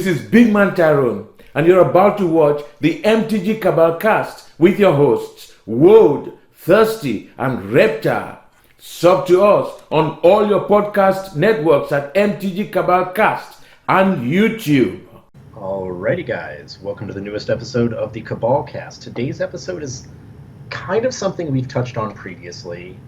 This is Big Man Tyrone, and you're about to watch the MtG Cabal cast with your hosts, Woad, Thirsty, and Reptar. Sub to us on all your podcast networks at MtG Cabal Cast and YouTube. Alrighty guys, welcome to the newest episode of the Cabal Cast. Today's episode is kind of something we've touched on previously,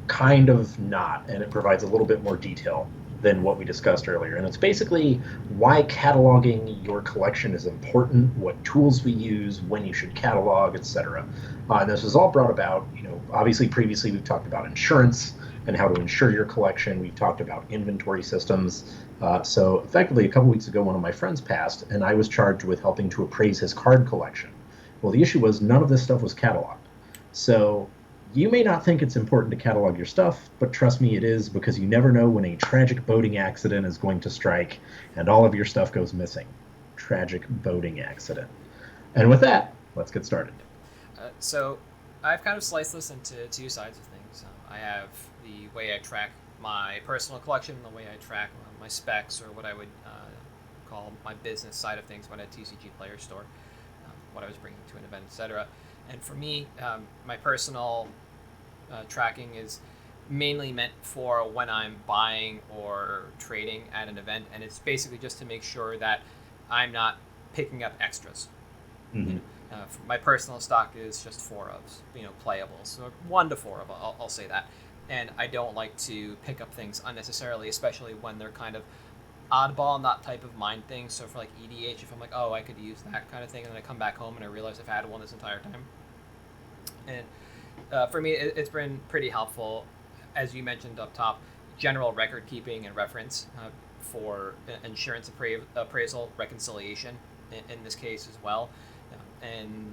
kind of not, and it provides a little bit more detail than what we discussed earlier. And it's basically why cataloging your collection is important, what tools we use, when you should catalog, etc. And this was all brought about, obviously previously we've talked about insurance and how to insure your collection. We've talked about inventory systems. So effectively a couple weeks ago, one of my friends passed and I was charged with helping to appraise his card collection. Well, the issue was none of this stuff was cataloged. So you may not think it's important to catalog your stuff, but trust me, it is, because you never know when a tragic boating accident is going to strike and all of your stuff goes missing. Tragic boating accident. And with that, let's get started. So I've kind of sliced this into two sides of things. I have the way I track my personal collection, the way I track my specs, or what I would call my business side of things when at TCG Player Store, what I was bringing to an event, etc. And for me, my personal tracking is mainly meant for when I'm buying or trading at an event, and it's basically just to make sure that I'm not picking up extras. Mm-hmm. My personal stock is just 4 ofs, playables, so 1 to 4 of, I'll say that. And I don't like to pick up things unnecessarily, especially when they're kind of oddball, not type of mind things. So for like EDH, if I'm like, oh, I could use that kind of thing, and then I come back home and I realize I've had one this entire time. And for me, it's been pretty helpful, as you mentioned up top, general record keeping and reference for insurance appraisal, reconciliation in this case as well, and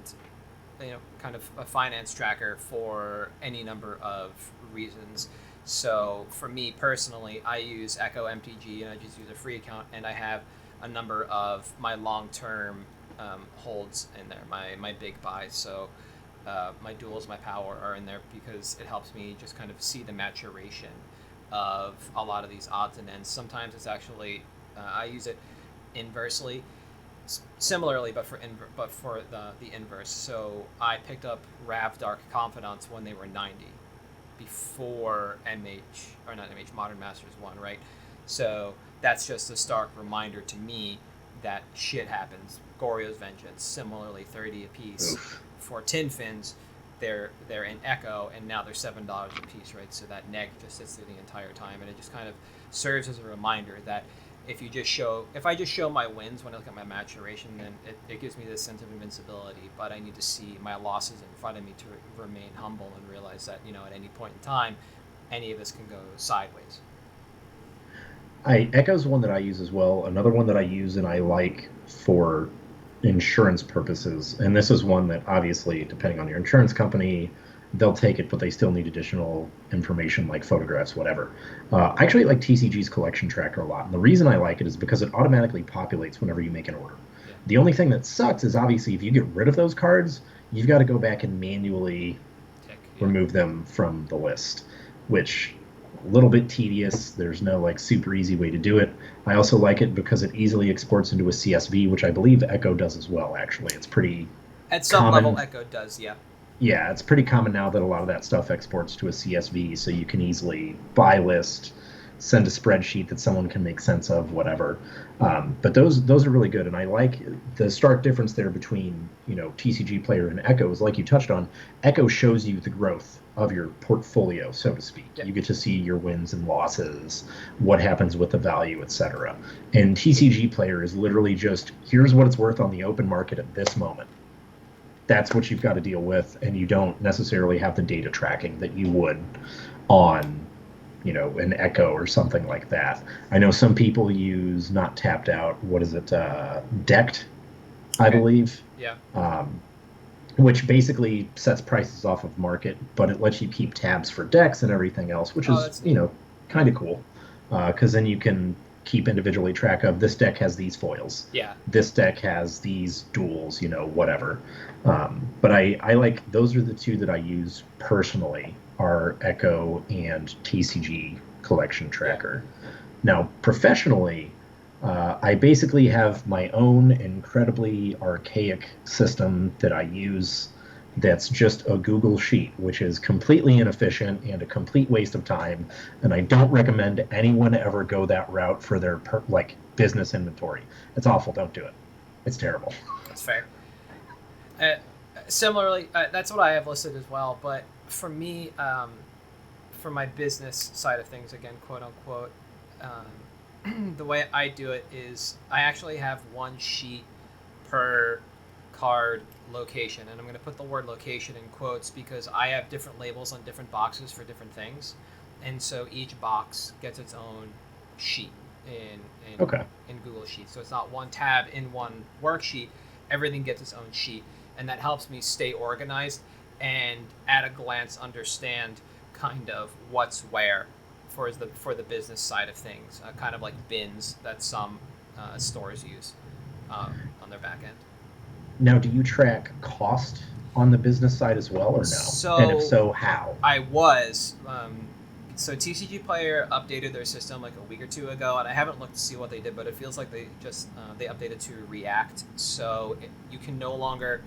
kind of a finance tracker for any number of reasons. So for me personally, I use Echo MTG, and I just use a free account, and I have a number of my long-term holds in there, my big buys. So my duels, my power are in there because it helps me just kind of see the maturation of a lot of these odds and ends. Sometimes it's actually I use it inversely, similarly, but for the inverse. So I picked up Rav Dark Confidants when they were 90, before Modern Masters 1, right? So that's just a stark reminder to me that shit happens. Goryo's Vengeance, similarly 30 apiece. Oof. For Tin Fins, they're in Echo, and now they're $7 a piece, right? So that neg just sits there the entire time, and it just kind of serves as a reminder that if I just show my wins when I look at my maturation, then it gives me this sense of invincibility. But I need to see my losses in front of me to remain humble and realize that at any point in time, any of this can go sideways. Echo's one that I use as well. Another one that I use and I like for insurance purposes, and this is one that obviously, depending on your insurance company, they'll take it, but they still need additional information like photographs, whatever. I actually like TCG's collection tracker a lot, and the reason I like it is because it automatically populates whenever you make an order. Yeah. The only thing that sucks is obviously if you get rid of those cards, you've got to go back and manually remove them from the list, which a little bit tedious. There's no super easy way to do it. I also like it because it easily exports into a CSV, which I believe Echo does as well, actually. It's pretty at some common. level Echo does, yeah. Yeah, it's pretty common now that a lot of that stuff exports to a CSV, so you can easily buy list, send a spreadsheet that someone can make sense of, whatever. But those are really good, and I like the stark difference there between TCG Player and Echo is, like you touched on, Echo shows you the growth of your portfolio, so to speak. Yeah. You get to see your wins and losses, what happens with the value, etc. And TCG Player is literally just, here's what it's worth on the open market at this moment. That's what you've got to deal with, and you don't necessarily have the data tracking that you would on an Echo or something like that. I know some people use not tapped out, decked, I believe. Yeah. Which basically sets prices off of market, but it lets you keep tabs for decks and everything else, which is, kind of cool. Because then you can keep individually track of, this deck has these foils. Yeah. This deck has these duels, whatever. But I like, those are the two that I use personally, are Echo and TCG Collection Tracker. Yeah. Now, professionally, I basically have my own incredibly archaic system that I use that's just a Google Sheet, which is completely inefficient and a complete waste of time. And I don't recommend anyone ever go that route for their business inventory. It's awful. Don't do it. It's terrible. That's fair. Similarly, that's what I have listed as well. But for me, for my business side of things, again, quote unquote, the way I do it is I actually have one sheet per card location, and I'm going to put the word location in quotes because I have different labels on different boxes for different things, and so each box gets its own sheet in Google Sheets. So it's not one tab in one worksheet. Everything gets its own sheet, and that helps me stay organized and at a glance understand kind of what's where for the business side of things, kind of like bins that some stores use on their back end. Now, do you track cost on the business side as well, or no? So, and if so, how? I was. So TCG Player updated their system like a week or two ago, and I haven't looked to see what they did, but it feels like they just they updated to React. So you can no longer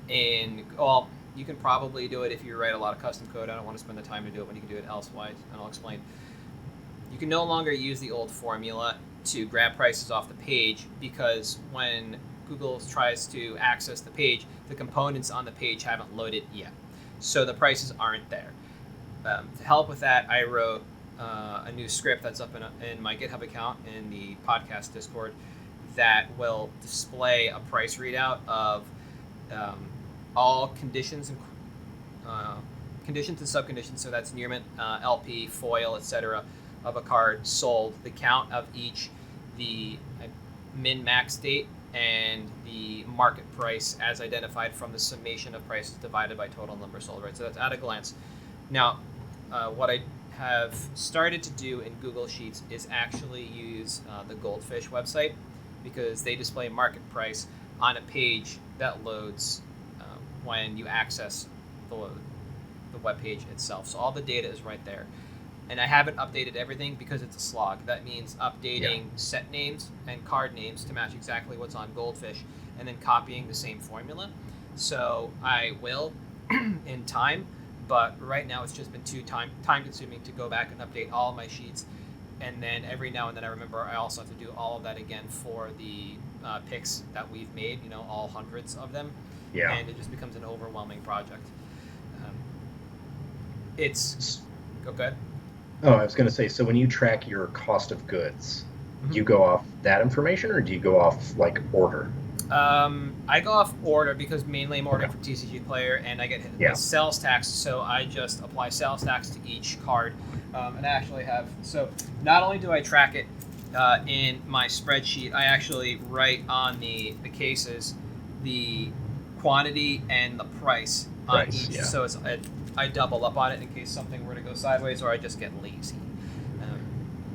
you can probably do it if you write a lot of custom code. I don't want to spend the time to do it, but you can do it elsewise, and I'll explain. You can no longer use the old formula to grab prices off the page because when Google tries to access the page, the components on the page haven't loaded yet. So the prices aren't there. To help with that, I wrote a new script that's up in my GitHub account in the podcast Discord that will display a price readout of all conditions and subconditions. So that's near mint, LP, foil, etc. of a card sold, the count of each, the min-max date, and the market price as identified from the summation of prices divided by total number sold, right? So that's at a glance. Now, what I have started to do in Google Sheets is actually use the Goldfish website because they display market price on a page that loads when you access the web page itself. So all the data is right there. And I haven't updated everything because it's a slog. That means updating set names and card names to match exactly what's on Goldfish and then copying the same formula. So I will in time, but right now it's just been too time consuming to go back and update all of my sheets. And then every now and then I remember I also have to do all of that again for the picks that we've made, all hundreds of them. Yeah. And it just becomes an overwhelming project. Go good. Oh, I was going to say, so when you track your cost of goods, do you go off that information or do you go off order? I go off order because mainly I'm ordering from TCG Player and I get hit with sales tax, so I just apply sales tax to each card. And I actually so not only do I track it in my spreadsheet, I actually write on the cases the quantity and the price on each. Yeah. So I double up on it in case something were to go sideways or I just get lazy.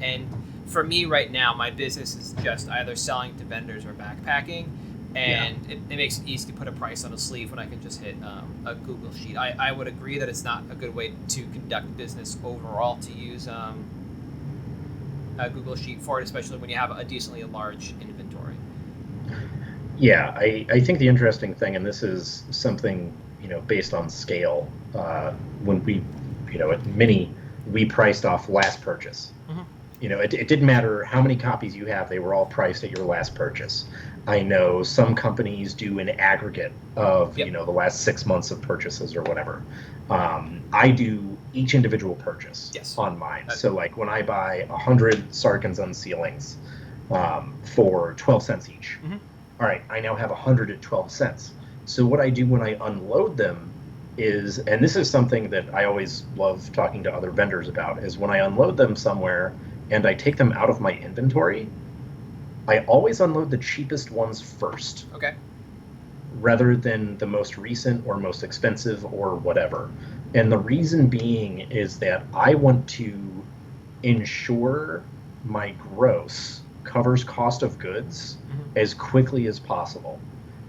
And for me right now, my business is just either selling to vendors or backpacking. And it makes it easy to put a price on a sleeve when I can just hit a Google Sheet. I would agree that it's not a good way to conduct business overall to use a Google Sheet for it, especially when you have a decently large inventory. Yeah, I think the interesting thing, and this is something, based on scale, when we, at Mini, we priced off last purchase. Mm-hmm. It didn't matter how many copies you have, they were all priced at your last purchase. I know some companies do an aggregate of, the last 6 months of purchases or whatever. I do each individual purchase on mine. So when I buy 100 Sarkhan's Unsealings for 12 cents each, all right, I now have 100 at 12 cents. So what I do when I unload them is, and this is something that I always love talking to other vendors about, is when I unload them somewhere and I take them out of my inventory, I always unload the cheapest ones first. Okay. Rather than the most recent or most expensive or whatever. And the reason being is that I want to ensure my gross covers cost of goods as quickly as possible.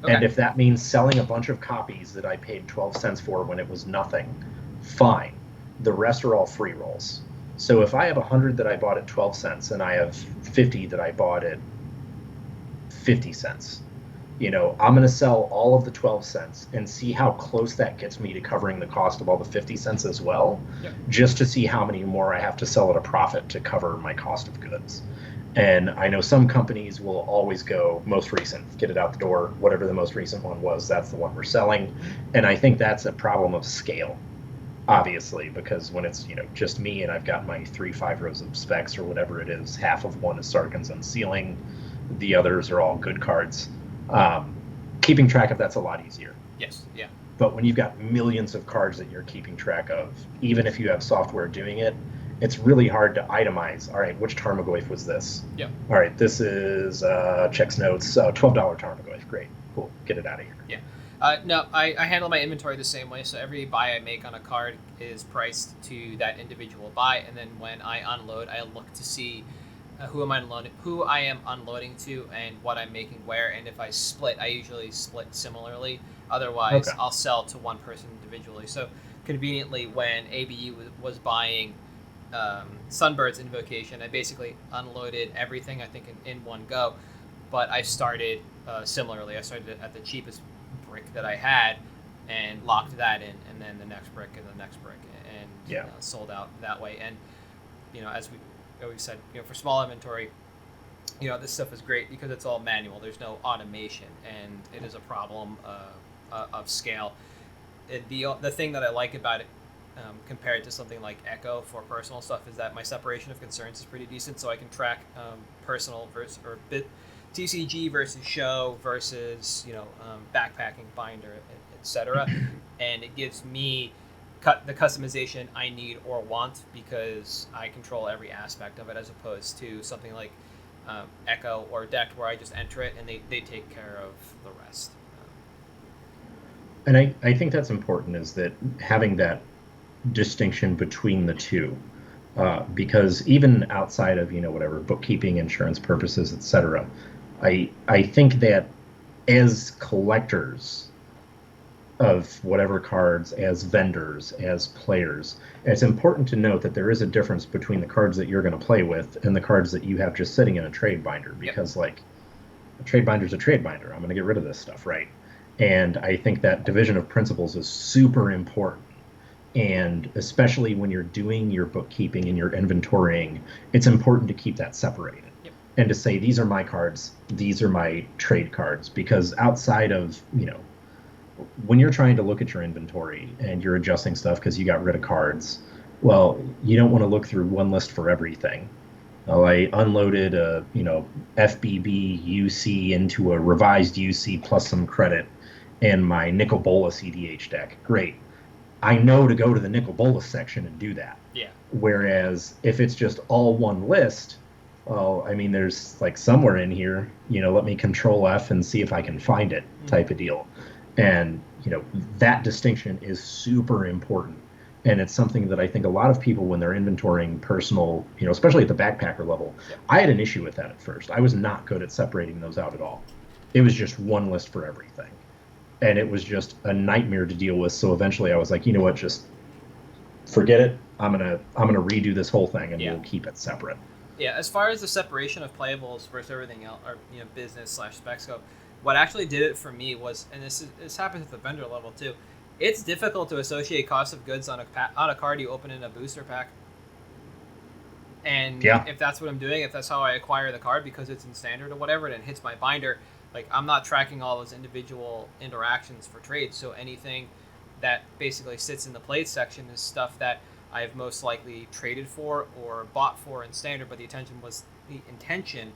Okay. And if that means selling a bunch of copies that I paid 12 cents for when it was nothing, fine. The rest are all free rolls. So if I have 100 that I bought at 12 cents and I have 50 that I bought at 50 cents. I'm going to sell all of the 12 cents and see how close that gets me to covering the cost of all the 50 cents as well, just to see how many more I have to sell at a profit to cover my cost of goods. And I know some companies will always go most recent, get it out the door, whatever the most recent one was, that's the one we're selling. And I think that's a problem of scale, obviously, because when it's, just me and I've got my 3-5 rows of specs or whatever it is, half of one is Sargon's Unsealing, the others are all good cards. Keeping track of that's a lot easier. Yes, yeah. But when you've got millions of cards that you're keeping track of, even if you have software doing it, it's really hard to itemize. All right, which Tarmogoyf was this? Yeah. All right, this is checks notes, $12 Tarmogoyf. Great, cool, get it out of here. Yeah. No, I handle my inventory the same way. So every buy I make on a card is priced to that individual buy, and then when I unload, I look to see who I am unloading to, and what I'm making where. And if I split, I usually split similarly. Otherwise, Okay. I'll sell to one person individually. So conveniently, when ABU was buying Sunbird's Invocation, I basically unloaded everything, I think, in one go. But I started similarly. I started at the cheapest brick that I had and locked that in, and then the next brick and the next brick, and sold out that way. And as we always said, for small inventory, this stuff is great because it's all manual. There's no automation, and it is a problem of scale. The thing that I like about it, compared to something like Echo for personal stuff, is that my separation of concerns is pretty decent. So I can track personal versus TCG versus show versus backpacking, binder, etc. And it gives me the customization I need or want, because I control every aspect of it, as opposed to something like Echo or Decked, where I just enter it and they take care of the rest. And I think that's important, is that having that distinction between the two, because even outside of whatever bookkeeping, insurance purposes, etc., I think that as collectors of whatever cards, as vendors, as players, it's important to note that there is a difference between the cards that you're going to play with and the cards that you have just sitting in a trade binder, because a trade binder is a trade binder. I'm going to get rid of this stuff, right? And I think that division of principles is super important. And especially when you're doing your bookkeeping and your inventorying, it's important to keep that separated. Yep. And to say, these are my cards, these are my trade cards. Because outside of, when you're trying to look at your inventory and you're adjusting stuff because you got rid of cards, well, you don't want to look through one list for everything. Oh, I unloaded a, FBB UC into a revised UC plus some credit in my Nicol Bolas EDH deck. Great. I know to go to the Nicol Bolas section and do that. Yeah. Whereas if it's just all one list, well, there's somewhere in here, let me Control F and see if I can find it type of deal. And, that distinction is super important. And it's something that I think a lot of people, when they're inventorying personal, especially at the backpacker level, I had an issue with that at first. I was not good at separating those out at all. It was just one list for everything. And it was just a nightmare to deal with. So eventually I was like, you know what, just forget it. I'm gonna redo this whole thing, and we'll keep it separate. Yeah, as far as the separation of playables versus everything else, or business/specs go, what actually did it for me was, and this happens at the vendor level too, it's difficult to associate cost of goods on a card you open in a booster pack. And if that's what I'm doing, if that's how I acquire the card because it's in standard or whatever, and it hits my binder, I'm not tracking all those individual interactions for trades. So anything that basically sits in the played section is stuff that I've most likely traded for or bought for in standard, but the intention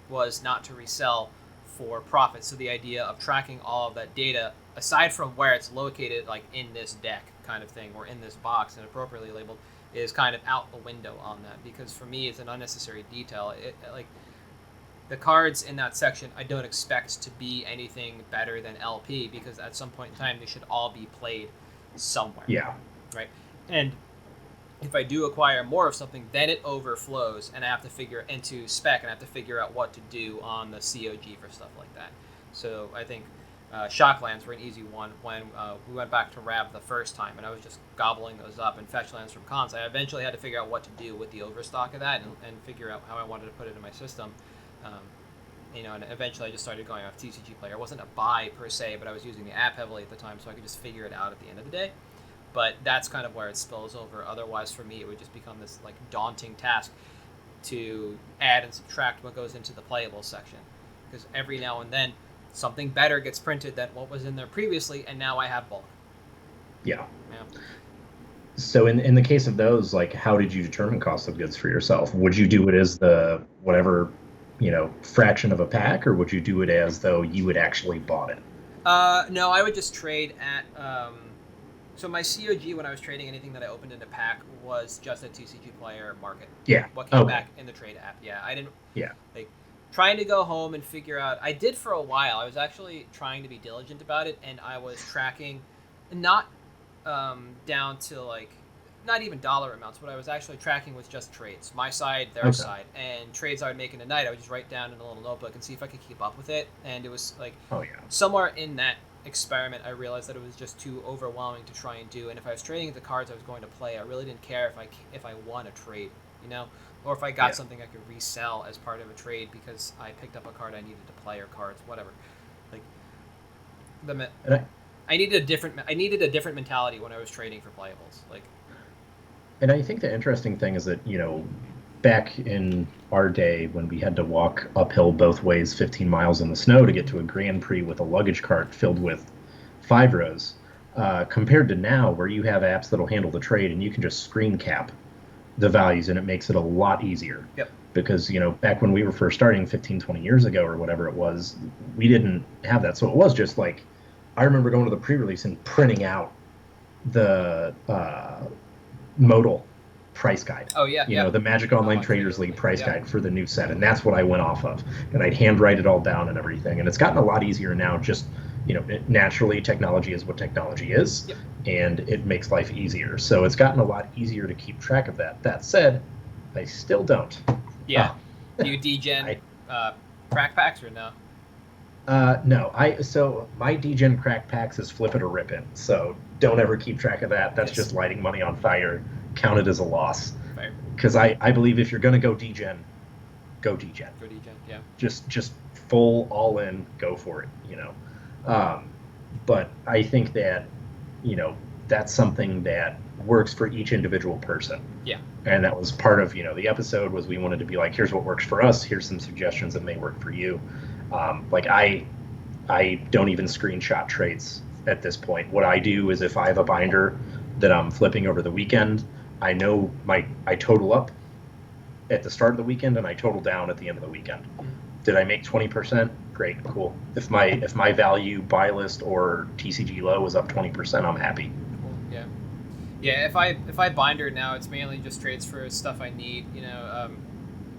was not to resell for profit. So the idea of tracking all of that data, aside from where it's located, in this deck kind of thing, or in this box and appropriately labeled, is kind of out the window on that, because for me it's an unnecessary detail. The cards in that section, I don't expect to be anything better than LP, because at some point in time they should all be played somewhere. Yeah. Right. And if I do acquire more of something, then it overflows, and I have to figure into spec, and I have to figure out what to do on the COG for stuff like that. So I think Shocklands were an easy one when we went back to Rab the first time, and I was just gobbling those up, and Fetch Lands from cons. I eventually had to figure out what to do with the overstock of that, and figure out how I wanted to put it in my system. And eventually I just started going off TCG Player. It wasn't a buy per se, but I was using the app heavily at the time, so I could just figure it out at the end of the day. But that's kind of where it spills over. Otherwise, for me, it would just become this like daunting task to add and subtract what goes into the playable section, because every now and then something better gets printed than what was in there previously, and now I have bulk. Yeah. Yeah. So in the case of those, like, how did you determine cost of goods for yourself? Would you do it as the whatever, fraction of a pack, or would you do it as though you had actually bought it? No, I would just trade at. So my COG when I was trading anything that I opened in a pack was just a TCG Player market. Yeah. What came Okay. back in the trade app? Yeah, I didn't. Yeah. Like trying to go home and figure out. I did for a while. I was actually trying to be diligent about it, and I was tracking, not down to like. Not even dollar amounts. What I was actually tracking was just trades, my side, their side, and trades I would make in a night. I would just write down in a little notebook and see if I could keep up with it. And it was like, somewhere in that experiment, I realized that it was just too overwhelming to try and do. And if I was trading the cards I was going to play, I really didn't care if I won a trade, or if I got something I could resell as part of a trade because I picked up a card I needed to play or cards, whatever. Like I needed a different mentality when I was trading for playables, like. And I think the interesting thing is that, back in our day when we had to walk uphill both ways 15 miles in the snow to get to a Grand Prix with a luggage cart filled with 5 rows, compared to now where you have apps that'll handle the trade and you can just screen cap the values and it makes it a lot easier. Yep. Because, back when we were first starting 15, 20 years ago or whatever it was, we didn't have that. So it was just like, I remember going to the pre-release and printing out the modal price guide. Oh yeah, the Magic Online Traders League price guide for the new set, and that's what I went off of, and I'd handwrite it all down and everything. And it's gotten a lot easier now. Just naturally, technology is what technology is, and it makes life easier. So it's gotten a lot easier to keep track of that. That said, I still don't. Yeah. Do you degen crack packs or no? No. So my degen crack packs is flip it or rip it. So don't ever keep track of that. That's just lighting money on fire. Count it as a loss. Because I believe if you're going to go degen, go degen. Go degen, yeah. Just full all in, go for it, But I think that, that's something that works for each individual person. Yeah. And that was part of, the episode was we wanted to be like, here's what works for us. Here's some suggestions that may work for you. I don't even screenshot trades at this point. What I do is if I have a binder that I'm flipping over the weekend, I know I total up at the start of the weekend and I total down at the end of the weekend. Did I make 20%? Great, cool. If my value buy list or TCG low is up 20%, I'm happy. Cool. Yeah. Yeah, if I binder now, it's mainly just trades for stuff I need.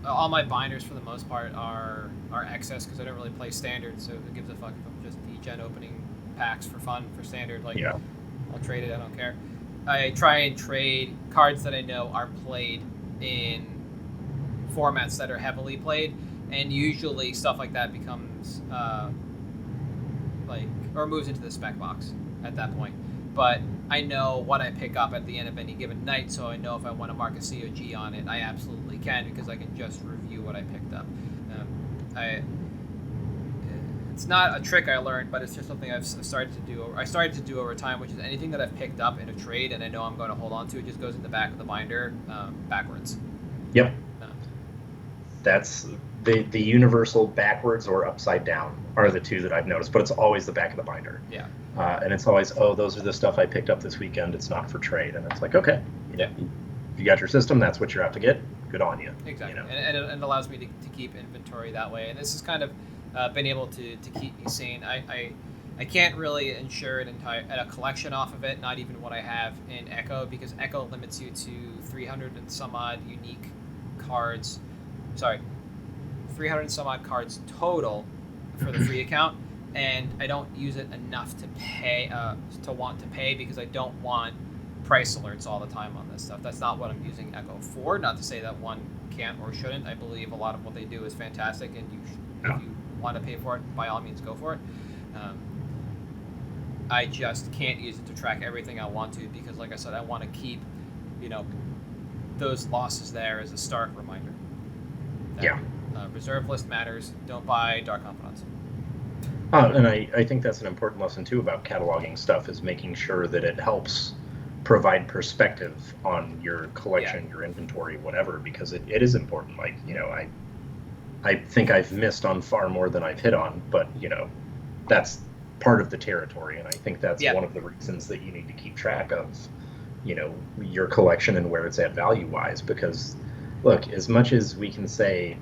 All my binders for the most part are excess because I don't really play standard, so who gives a fuck if I'm just degen opening packs for fun for standard? I'll trade it, I don't care. I try and trade cards that I know are played in formats that are heavily played, and usually stuff like that becomes or moves into the spec box at that point. But I know what I pick up at the end of any given night, so I know if I want to mark a COG on it, I absolutely can because I can just review what I picked up. It's not a trick I learned, but it's just something I've started to do. I started to do over time, which is anything that I've picked up in a trade and I know I'm going to hold on to, it just goes in the back of the binder backwards. Yep. That's the universal backwards or upside down are the two that I've noticed, but it's always the back of the binder. Yeah. And it's always, those are the stuff I picked up this weekend. It's not for trade. And it's like, okay, if you got your system, that's what you're out to get. Good on you. Exactly. And it allows me to keep inventory that way. And this has kind of been able to keep me sane. I can't really insure a collection off of it, not even what I have in Echo, because Echo limits you to 300 and some odd unique cards. Sorry, 300 and some odd cards total for the free account, and I don't use it enough to pay to want to pay because I don't want price alerts all the time on this stuff. That's not what I'm using Echo for. Not to say that one can't or shouldn't. I believe a lot of what they do is fantastic, and if you want to pay for it, by all means go for it. I just can't use it to track everything I want to because, like I said, I want to keep, those losses there as a stark reminder. That, Reserve list matters. Don't buy Dark Confidants. And I think that's an important lesson too about cataloging stuff, is making sure that it helps provide perspective on your collection, your inventory, whatever, because it is important. Like, I think I've missed on far more than I've hit on, but that's part of the territory, and I think that's one of the reasons that you need to keep track of your collection and where it's at value wise, because look, as much as we can say,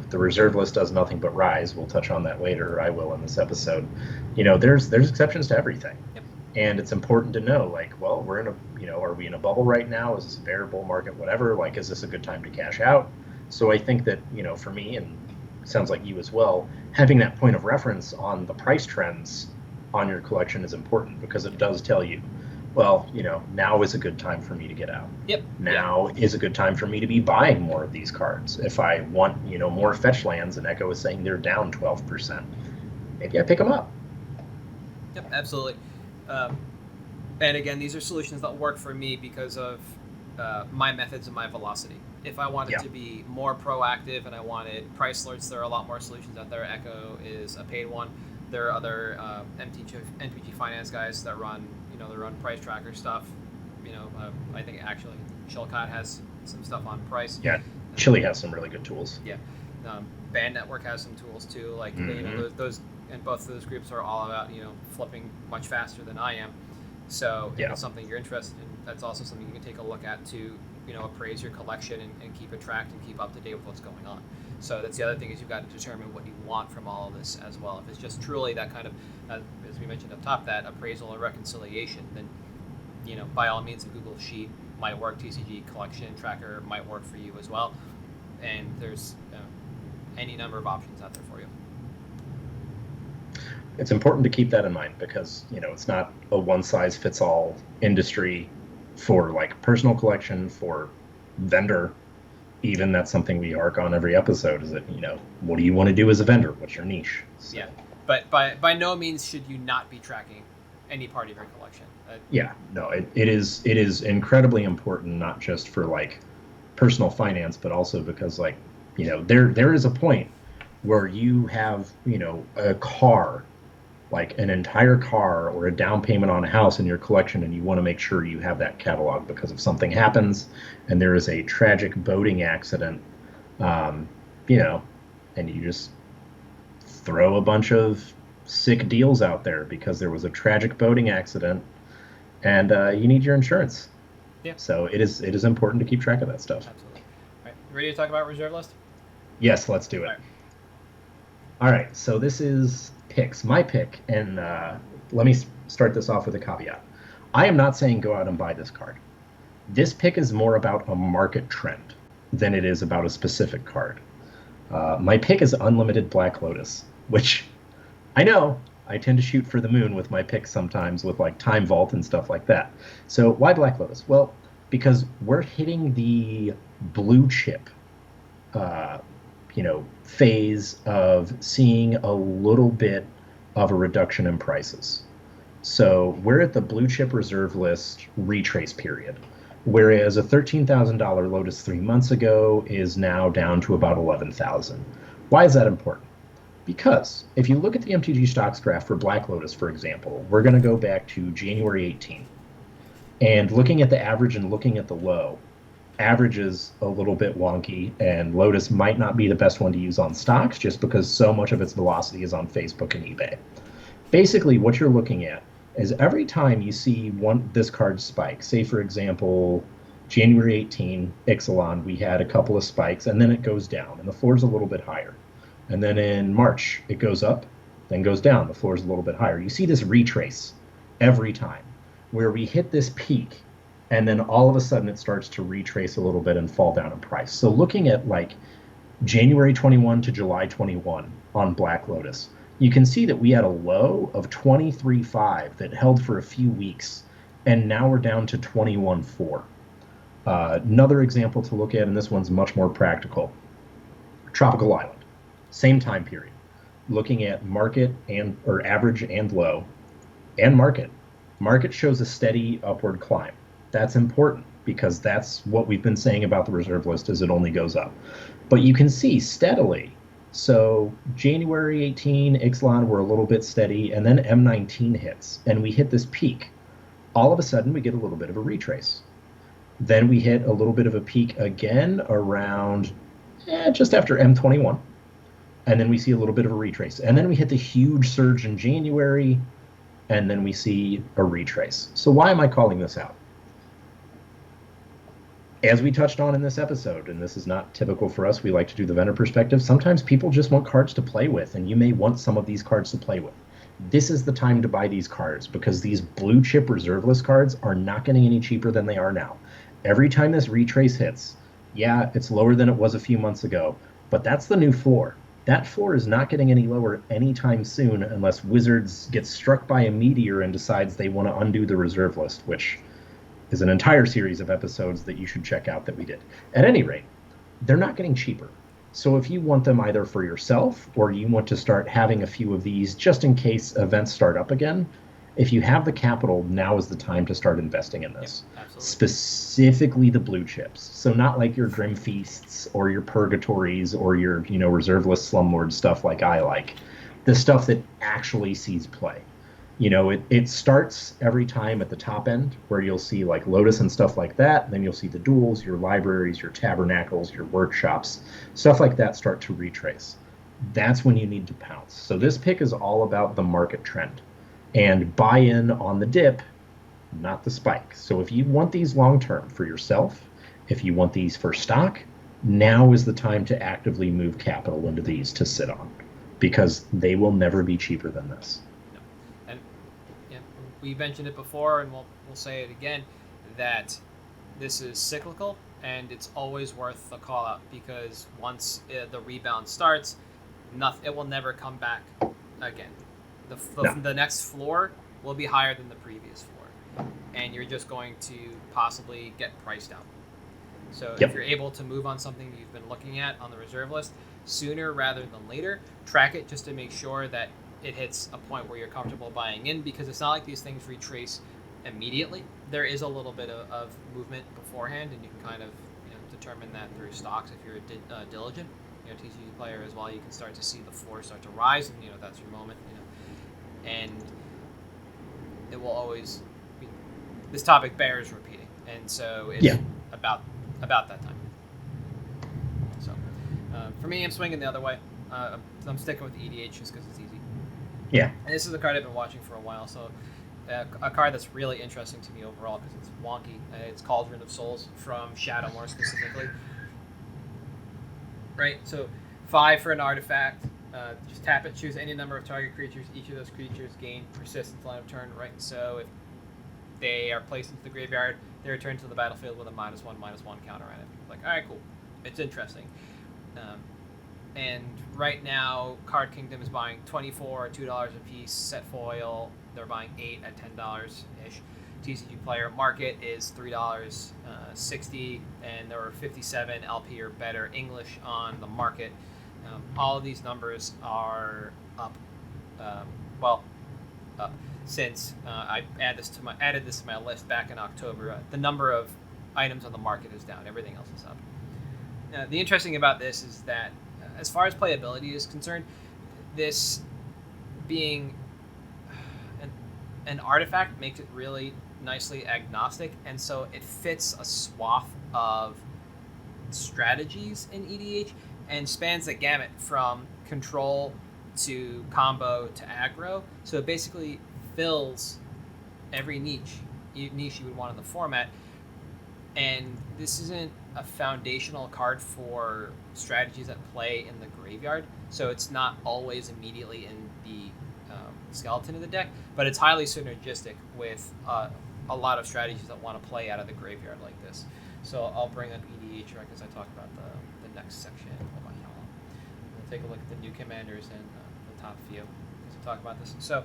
the reserve list does nothing but rise, we'll touch on that later, or I will in this episode, there's exceptions to everything. Yep. And it's important to know, like, well, we're in a, are we in a bubble right now? Is this a bear, bull market, whatever? Like, is this a good time to cash out? So I think that, for me, and sounds like you as well, having that point of reference on the price trends on your collection is important, because it does tell you, well, now is a good time for me to get out. Yep. Now is a good time for me to be buying more of these cards. If I want, more fetch lands, and Echo is saying they're down 12%, maybe I pick them up. Yep, absolutely. And again, these are solutions that work for me because of my methods and my velocity. If I wanted to be more proactive and I wanted price alerts, there are a lot more solutions out there. Echo is a paid one. There are other MtG Finance guys that run, they run price tracker stuff. I think actually Chilcott has some stuff on price. Yeah, Chili has some really good tools. Yeah, Band Network has some tools too. Like those, and both of those groups are all about flipping much faster than I am. So if it's something you're interested in, that's also something you can take a look at to appraise your collection and keep it tracked and keep up to date with what's going on. So that's the other thing, is you've got to determine what you want from all of this as well. If it's just truly that kind of, as we mentioned up top, that appraisal or reconciliation, then by all means, a Google Sheet might work. TCG Collection Tracker might work for you as well. And there's any number of options out there for you. It's important to keep that in mind, because it's not a one-size-fits-all industry for like personal collection, for vendor. Even that's something we arc on every episode, is that what do you want to do as a vendor? What's your niche? So. Yeah, but by no means should you not be tracking any part of your collection. It is incredibly important, not just for like personal finance, but also because like there is a point where you have a car, like an entire car or a down payment on a house in your collection, and you want to make sure you have that catalog, because if something happens and there is a tragic boating accident, and you just throw a bunch of sick deals out there because there was a tragic boating accident, and you need your insurance. Yeah. So it is important to keep track of that stuff. Absolutely. All right, ready to talk about reserve list? Yes, let's do it. All right, so this is picks. My pick, and let me start this off with a caveat. I am not saying go out and buy this card. This pick is more about a market trend than it is about a specific card. My pick is Unlimited Black Lotus, which I know I tend to shoot for the moon with my picks sometimes, with like Time Vault and stuff like that. So why Black Lotus? Well, because we're hitting the blue chip phase of seeing a little bit of a reduction in prices. So we're at the blue chip reserve list retrace period, whereas a $13,000 Lotus 3 months ago is now down to about $11,000. Why is that important? Because if you look at the MTG stocks graph for Black Lotus, for example, we're going to go back to January 18. And looking at the average and looking at the low, average is a little bit wonky, and Lotus might not be the best one to use on stocks just because so much of its velocity is on Facebook and eBay. Basically, what you're looking at is every time you see this card spike, say for example, January 18, Ixalan, we had a couple of spikes, and then it goes down, and the floor is a little bit higher. And then in March, it goes up, then goes down, the floor is a little bit higher. You see this retrace every time, where we hit this peak, and then all of a sudden it starts to retrace a little bit and fall down in price. So looking at like January 21 to July 21 on Black Lotus, you can see that we had a low of 23.5 that held for a few weeks, and now we're down to 21.4. Another example to look at, and this one's much more practical, Tropical Island, same time period. Looking at market or average and low, and market. Market shows a steady upward climb. That's important because that's what we've been saying about the reserve list, is it only goes up. But you can see steadily So January 18, Ixalan were a little bit steady, and then M19 hits, and we hit this peak. All of a sudden, we get a little bit of a retrace. Then we hit a little bit of a peak again around just after M21. And then we see a little bit of a retrace. And then we hit the huge surge in January, and then we see a retrace. So why am I calling this out? As we touched on in this episode, and this is not typical for us, we like to do the vendor perspective, sometimes people just want cards to play with, and you may want some of these cards to play with. This is the time to buy these cards, because these blue chip reserve list cards are not getting any cheaper than they are now. Every time this retrace hits, yeah, it's lower than it was a few months ago, but that's the new floor. That floor is not getting any lower anytime soon unless Wizards gets struck by a meteor and decides they want to undo the reserve list, which is an entire series of episodes that you should check out that we did. At any rate, they're not getting cheaper. So if you want them either for yourself or you want to start having a few of these just in case events start up again, if you have the capital, now is the time to start investing in this. Yep, specifically the blue chips. So not like your Grim Feasts or your Purgatories or your reserve list Slumlord stuff like I like. The stuff that actually sees play. It starts every time at the top end where you'll see like Lotus and stuff like that. Then you'll see the duels, your libraries, your tabernacles, your workshops, stuff like that start to retrace. That's when you need to pounce. So this pick is all about the market trend and buy in on the dip, not the spike. So if you want these long term for yourself, if you want these for stock, now is the time to actively move capital into these to sit on, because they will never be cheaper than this. We mentioned it before, and we'll say it again, that this is cyclical, and it's always worth a call out, because once the rebound starts, it will never come back again. The next floor will be higher than the previous floor, and you're just going to possibly get priced out. So if you're able to move on something you've been looking at on the reserve list sooner rather than later, track it just to make sure that it hits a point where you're comfortable buying in, because it's not like these things retrace immediately. There is a little bit of movement beforehand, and you can kind of determine that through stocks if you're diligent TCG player as well. You can start to see the floor start to rise, and that's your moment. And it will always be, this topic bears repeating, and so it's about that time. So for me, I'm swinging the other way. I'm sticking with the EDH just because it's easy. Yeah. And this is a card I've been watching for a while, so a card that's really interesting to me overall because it's wonky. It's Cauldron of Souls from Shadow more specifically. Right, so 5 for an artifact. Just tap it, choose any number of target creatures. Each of those creatures gain persistence line of turn. Right, so if they are placed into the graveyard, they return to the battlefield with a -1/-1 counter on it. Like, all right, cool. It's interesting. And right now, Card Kingdom is buying 24 at $2 a piece. Set foil, they're buying 8 at $10-ish. TCG Player Market is $3.60, and there are 57 LP or better English on the market. All of these numbers are up. Up since I added this to my list back in October. The number of items on the market is down. Everything else is up. Now, the interesting about this is that, as far as playability is concerned, this being an artifact makes it really nicely agnostic, and so it fits a swath of strategies in EDH and spans the gamut from control to combo to aggro. So it basically fills every niche you would want in the format. And this isn't a foundational card for strategies that play in the graveyard, so it's not always immediately in the skeleton of the deck, but it's highly synergistic with a lot of strategies that want to play out of the graveyard like this. So I'll bring up EDH right as I talk about the next section. We'll take a look at the new commanders and the top few as we talk about this. So,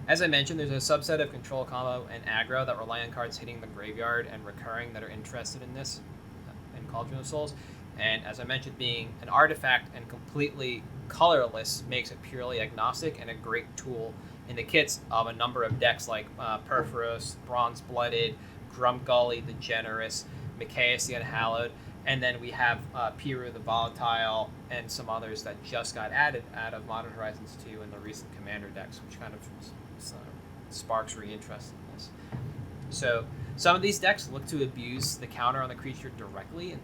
as I mentioned, there's a subset of control, combo, and aggro that rely on cards hitting the graveyard and recurring that are interested in this in Cauldron of Souls. And as I mentioned, being an artifact and completely colorless makes it purely agnostic and a great tool in the kits of a number of decks like Perforos, Bronze Blooded, Grumgully the Generous, Micaeus the Unhallowed, And then we have Piru the Volatile and some others that just got added out of Modern Horizons 2 and the recent Commander decks, which kind of sparks re-interest in this. So some of these decks look to abuse the counter on the creature directly, and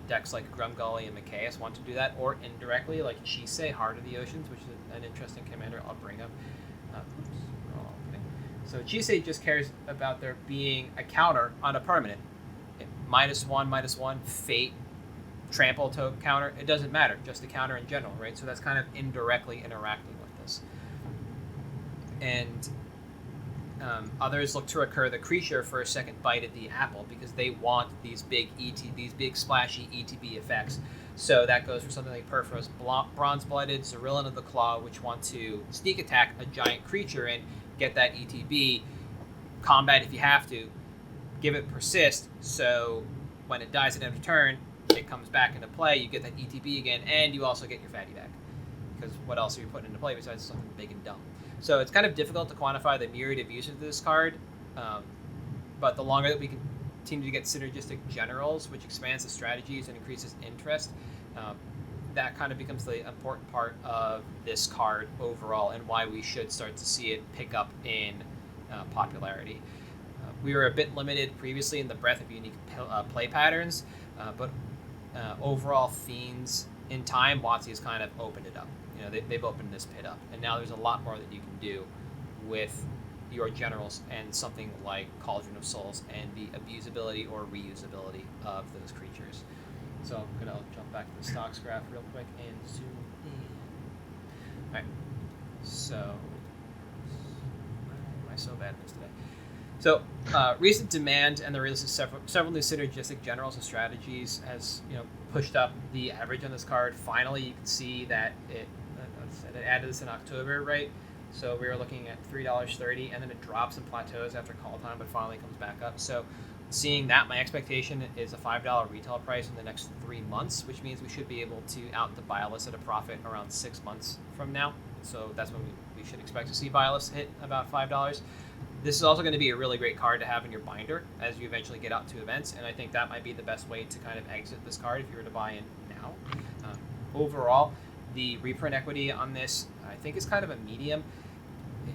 decks like Grumgully and Machias want to do that, or indirectly, like Chisei, Heart of the Oceans, which is an interesting commander I'll bring up. So Chisei just cares about there being a counter on a permanent. -1/-1, Fate, Trample to counter, it doesn't matter, just a counter in general, right? So that's kind of indirectly interacting with this. And others look to recur the creature for a second bite at the apple because they want these big these big splashy ETB effects. So that goes for something like Perforos Bronze-Blooded, Zerilyn of the Claw, which want to sneak attack a giant creature and get that ETB, combat if you have to, give it persist, so when it dies at end of turn, it comes back into play, you get that ETB again, and you also get your fatty back. Because what else are you putting into play besides something big and dumb? So it's kind of difficult to quantify the myriad of uses of this card, but the longer that we continue to get synergistic generals, which expands the strategies and increases interest, that kind of becomes the important part of this card overall and why we should start to see it pick up in popularity. We were a bit limited previously in the breadth of unique play patterns, but overall themes in time, WotC has kind of opened it up. You know, they've opened this pit up, and now there's a lot more that you can do with your generals and something like Cauldron of Souls and the abusability or reusability of those creatures. So I'm going to jump back to the stocks graph real quick and zoom in. All right, so why am I so bad at this today? So recent demand and the release of several new synergistic generals and strategies has pushed up the average on this card. Finally, you can see that it added this in October, right? So we were looking at $3.30, and then it drops and plateaus after call time, but finally comes back up. So seeing that, my expectation is a $5 retail price in the next 3 months, which means we should be able to out the buy list at a profit around 6 months from now. So that's when we should expect to see buy list hit about $5. This is also going to be a really great card to have in your binder as you eventually get out to events, and I think that might be the best way to kind of exit this card if you were to buy in now. Overall, the reprint equity on this, I think, is kind of a medium.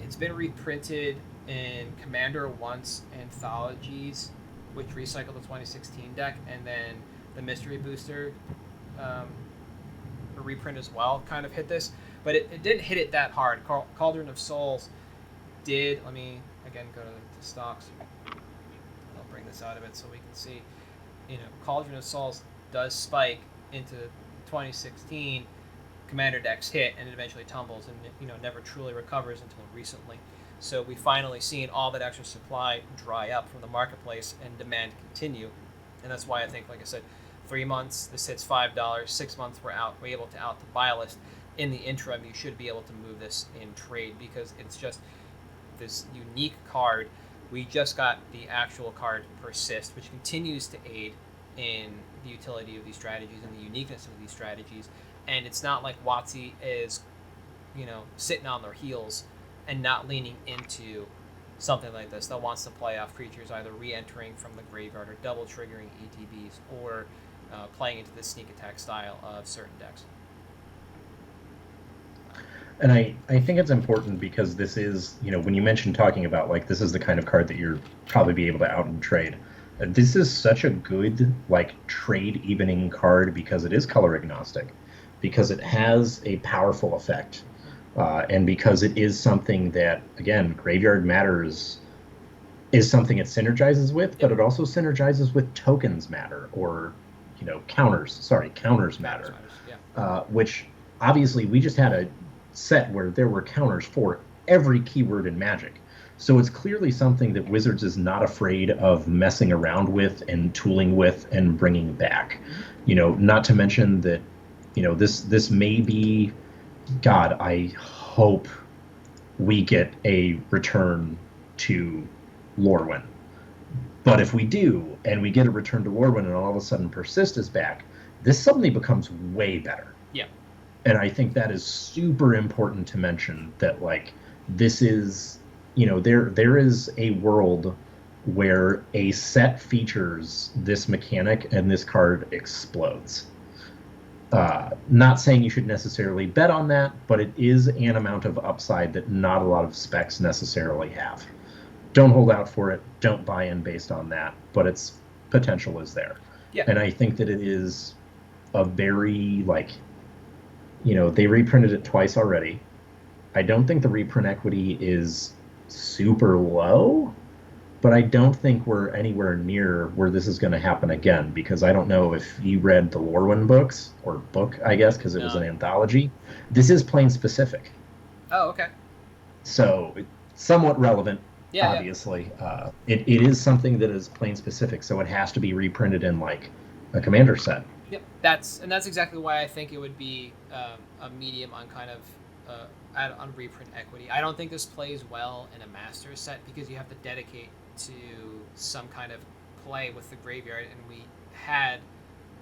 It's been reprinted in Commander once anthologies, which recycled the 2016 deck, and then the Mystery Booster reprint as well kind of hit this, but it didn't hit it that hard. Cauldron of Souls did. Let me again go to stocks. I'll bring this out of it so we can see. Cauldron of Souls does spike into 2016. Commander decks hit, and it eventually tumbles, and never truly recovers until recently. So we finally seen all that extra supply dry up from the marketplace and demand continue, and that's why I think, like I said, 3 months this hits $5. 6 months we're able to out the buy list. In the interim, you should be able to move this in trade because it's just this unique card. We just got the actual card Persist, which continues to aid in the utility of these strategies and the uniqueness of these strategies. And it's not like WotC is, sitting on their heels and not leaning into something like this that wants to play off creatures either re-entering from the graveyard or double triggering ETBs or playing into the sneak attack style of certain decks. And I think it's important because this is, when you mentioned talking about, like, this is the kind of card that you're probably be able to out and trade. This is such a good, trade evening card because it is color agnostic, because it has a powerful effect, and because it is something that, again, Graveyard Matters is something it synergizes with, but it also synergizes with Tokens Matter, or, Counters Matter, which, obviously, we just had a set where there were counters for every keyword in Magic. So it's clearly something that Wizards is not afraid of messing around with and tooling with and bringing back. Not to mention that, this may be, God, I hope we get a return to Lorwyn. But if we do, and we get a return to Lorwyn and all of a sudden Persist is back, this suddenly becomes way better. Yeah. And I think that is super important to mention that, this is, there is a world where a set features this mechanic and this card explodes. Not saying you should necessarily bet on that, but it is an amount of upside that not a lot of specs necessarily have. Don't hold out for it. Don't buy in based on that, but its potential is there. Yeah. And I think that it is a very, like, they reprinted it twice already. I don't think the reprint equity is super low, but I don't think we're anywhere near where this is going to happen again, because I don't know if you read the Lorwyn books, or book, I guess, because it was an anthology. This is plane specific. Oh, okay. So, somewhat relevant, obviously. Yeah. It is something that is plane specific, so it has to be reprinted in, like, a commander set. Yep, that's exactly why I think it would be a medium on kind of on reprint equity. I don't think this plays well in a master set because you have to dedicate to some kind of play with the graveyard, and we had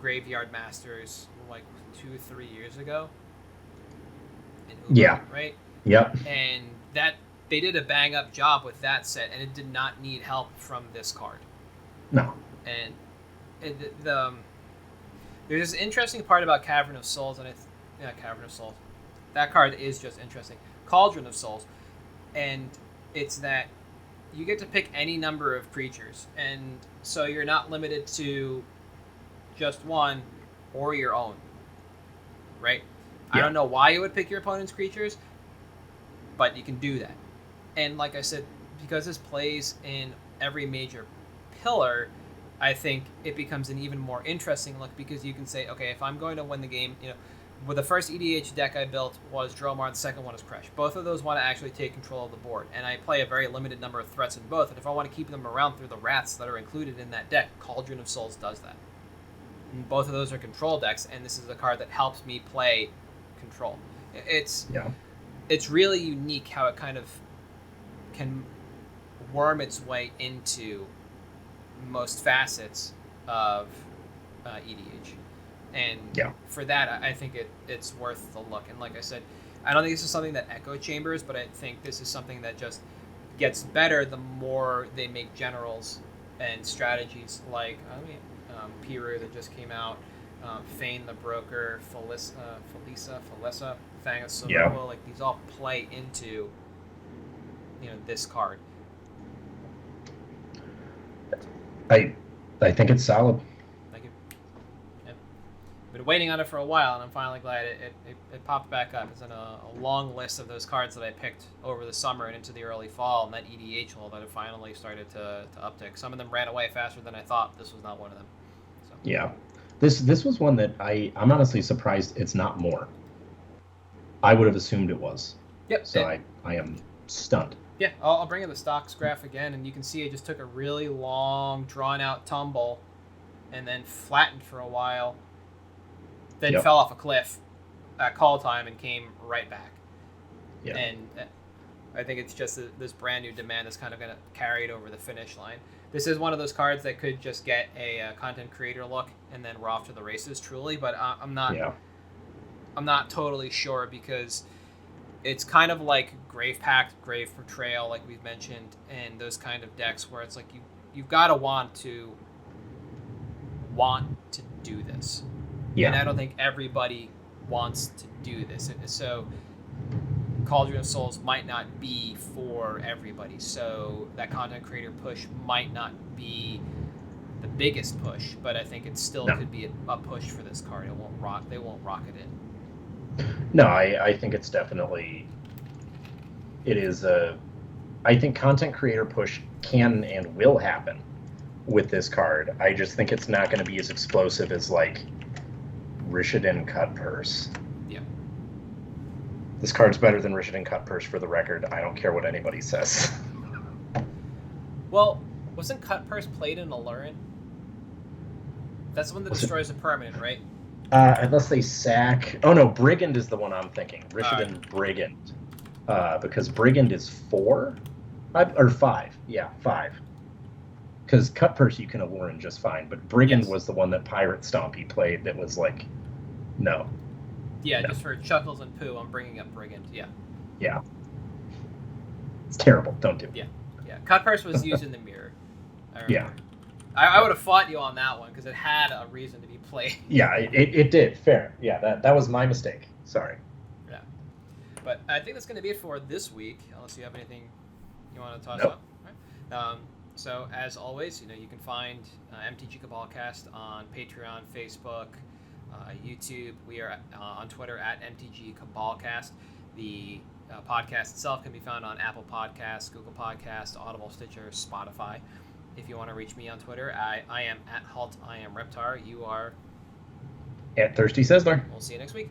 graveyard masters like 2-3 years ago. Yeah. Right. Yep. And that they did a bang up job with that set, and it did not need help from this card. No. And there's this interesting part about Cavern of Souls, and Cavern of Souls. That card is just interesting. Cauldron of Souls, and it's that you get to pick any number of creatures, and so you're not limited to just one or your own, right? Yeah. I don't know why you would pick your opponent's creatures, but you can do that. And like I said, because this plays in every major pillar, I think it becomes an even more interesting look, because you can say, okay, if I'm going to win the game, well, the first EDH deck I built was Dromar, the second one is Crash. Both of those want to actually take control of the board, and I play a very limited number of threats in both, and if I want to keep them around through the wraths that are included in that deck, Cauldron of Souls does that. And both of those are control decks, and this is a card that helps me play control. It's really unique how it kind of can worm its way into most facets of EDH. And for that, I think it's worth the look. And like I said, I don't think this is something that Echo Chambers, but I think this is something that just gets better the more they make generals and strategies like Piru that just came out, Fane the Broker, Felisa, Fang of Silverquill, like these all play into this card. I think it's solid. Thank you. Yeah. Been waiting on it for a while, and I'm finally glad it popped back up. It's in a long list of those cards that I picked over the summer and into the early fall, and that EDH hole that it finally started to uptick. Some of them ran away faster than I thought. This was not one of them. So. Yeah. This was one that I'm honestly surprised it's not more. I would have assumed it was. Yep. So I am stunned. Yeah, I'll bring in the stocks graph again, and you can see it just took a really long, drawn-out tumble, and then flattened for a while, then fell off a cliff at call time and came right back. Yeah. And I think it's just this brand-new demand that's kind of going to carry it over the finish line. This is one of those cards that could just get a content creator look, and then we're off to the races, truly, but I'm not totally sure, because it's kind of like Grave Pact, Grave Portrayal, like we've mentioned, and those kind of decks where it's like you've got to want to do this. Yeah. And I don't think everybody wants to do this. So Cauldron of Souls might not be for everybody. So that content creator push might not be the biggest push, but I think it still could be a push for this card. They won't rock it in. No, I think it's definitely, it is I think content creator push can and will happen with this card. I just think it's not going to be as explosive as like Rishadan Cut Purse. Yeah. This card's better than Rishadan Cut Purse, for the record. I don't care what anybody says. Well, wasn't Cut Purse played in Alurin? That's the one that destroys a permanent, right? Unless they sack... Oh, no, Brigand is the one I'm thinking. Rishadan Brigand. Because Brigand is 4? Or 5. Yeah, 5. Because Cut Purse you can Alurin just fine, but Brigand was the one that Pirate Stompy played that was like, no. Yeah, no. Just for chuckles and poo, I'm bringing up Brigand, yeah. Yeah. It's terrible, don't do it. Yeah. Cut Purse was used in the mirror. I remember. Yeah. I would have fought you on that one because it had a reason to be played. Yeah, it did. Fair. Yeah, that was my mistake. Sorry. Yeah. But I think that's going to be it for this week, unless you have anything you want to toss Nope. up. Right? So, as always, you can find MTG Cabalcast on Patreon, Facebook, YouTube. We are on Twitter at MTG Cabalcast. The podcast itself can be found on Apple Podcasts, Google Podcasts, Audible, Stitcher, Spotify. If you want to reach me on Twitter, I am at Halt, I am Reptar. You are At Thirsty Sizzler. We'll see you next week.